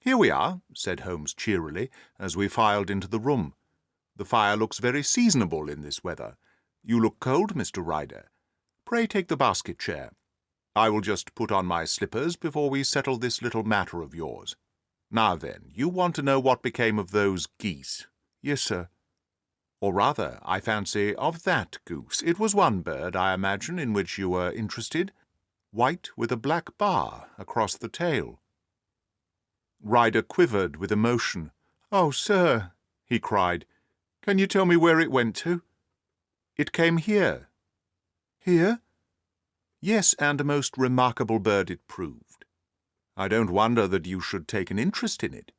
"Here we are," said Holmes cheerily, as we filed into the room. "The fire looks very seasonable in this weather. You look cold, Mr. Ryder. Pray take the basket chair. I will just put on my slippers before we settle this little matter of yours. Now then, you want to know what became of those geese?" "Yes, sir." "Or rather, I fancy, of that goose. It was one bird, I imagine, in which you were interested. White with a black bar across the tail." Ryder quivered with emotion. "Oh, sir," he cried, "can you tell me where it went to?" "It came here." "Here?" "Yes, and a most remarkable bird it proved. I don't wonder that you should take an interest in it.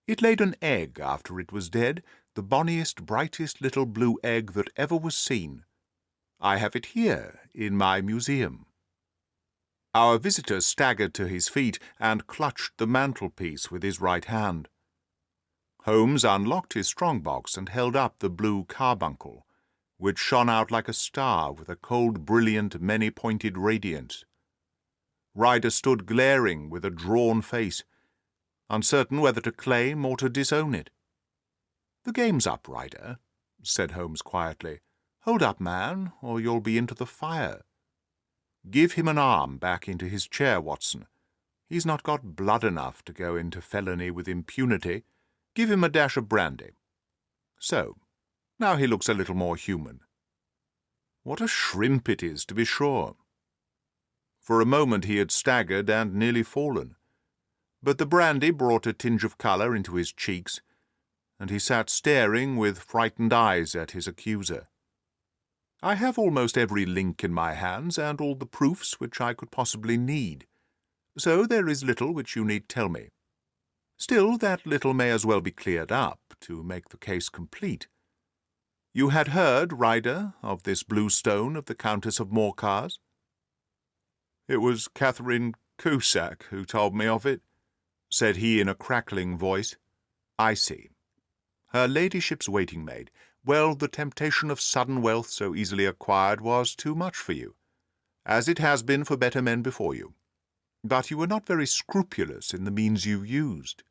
It laid an egg after it was dead, the bonniest, brightest little blue egg that ever was seen. I have it here, in my museum." Our visitor staggered to his feet and clutched the mantelpiece with his right hand. Holmes unlocked his strong-box and held up the blue carbuncle, which shone out like a star with a cold, brilliant, many-pointed radiance. Ryder stood glaring with a drawn face, uncertain whether to claim or to disown it. "The game's up, Ryder," said Holmes quietly. "Hold up, man, or you'll be into the fire. Give him an arm back into his chair, Watson. He's not got blood enough to go into felony with impunity. Give him a dash of brandy. So, now he looks a little more human. What a shrimp it is, to be sure." For a moment he had staggered and nearly fallen, but the brandy brought a tinge of colour into his cheeks, and he sat staring with frightened eyes at his accuser. "I have almost every link in my hands, and all the proofs which I could possibly need, so there is little which you need tell me. Still, that little may as well be cleared up, to make the case complete. You had heard, Ryder, of this blue stone of the Countess of Morcar's?" "It was Catherine Cusack who told me of it," said he in a crackling voice. "I see. Her ladyship's waiting-maid. Well, the temptation of sudden wealth so easily acquired was too much for you, as it has been for better men before you. But you were not very scrupulous in the means you used.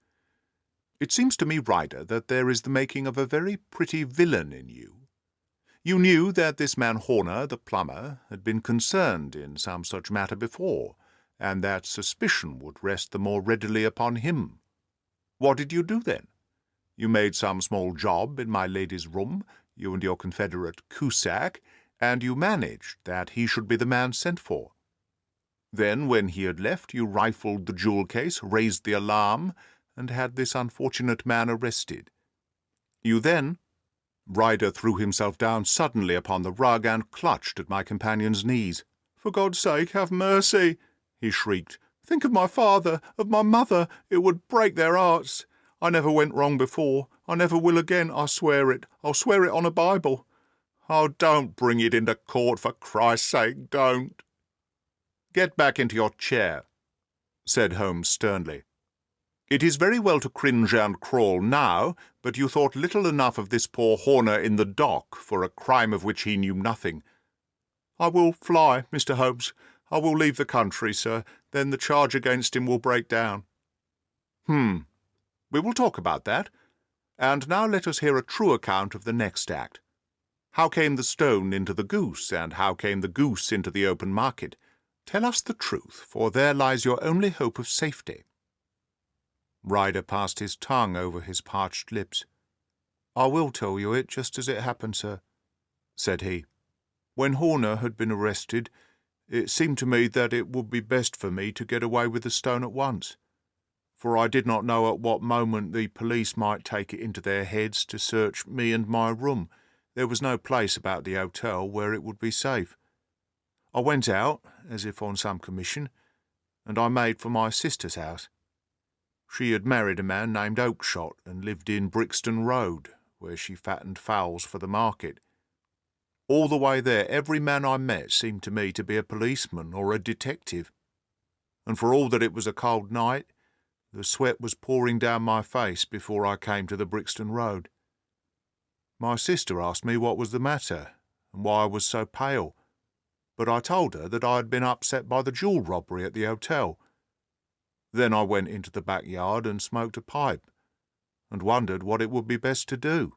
It seems to me, Ryder, that there is the making of a very pretty villain in you. You knew that this man Horner, the plumber, had been concerned in some such matter before, and that suspicion would rest the more readily upon him. What did you do then? You made some small job in my lady's room, you and your confederate Cusack, and you managed that he should be the man sent for. Then, when he had left, you rifled the jewel case, raised the alarm, and had this unfortunate man arrested. You then—" Ryder threw himself down suddenly upon the rug and clutched at my companion's knees. "For God's sake, have mercy!" he shrieked. "Think of my father, of my mother. It would break their hearts. I never went wrong before. I never will again, I swear it. I'll swear it on a Bible. Oh, don't bring it into court, for Christ's sake, don't." "Get back into your chair," said Holmes sternly. "It is very well to cringe and crawl now, but you thought little enough of this poor Horner in the dock for a crime of which he knew nothing. I will fly, Mr. Holmes. I will leave the country, sir. Then the charge against him will break down." We will talk about that. And now let us hear a true account of the next act. How came the stone into the goose, and how came the goose into the open market? Tell us the truth, for there lies your only hope of safety." Ryder passed his tongue over his parched lips. "I will tell you it just as it happened, sir," said he. "When Horner had been arrested, it seemed to me that it would be best for me to get away with the stone at once, for I did not know at what moment the police might take it into their heads to search me and my room. There was no place about the hotel where it would be safe. I went out, as if on some commission, and I made for my sister's house. She had married a man named Oakshott and lived in Brixton Road, where she fattened fowls for the market. All the way there, every man I met seemed to me to be a policeman or a detective, and for all that it was a cold night, the sweat was pouring down my face before I came to the Brixton Road. My sister asked me what was the matter, and why I was so pale, but I told her that I had been upset by the jewel robbery at the hotel. Then I went into the backyard and smoked a pipe, and wondered what it would be best to do.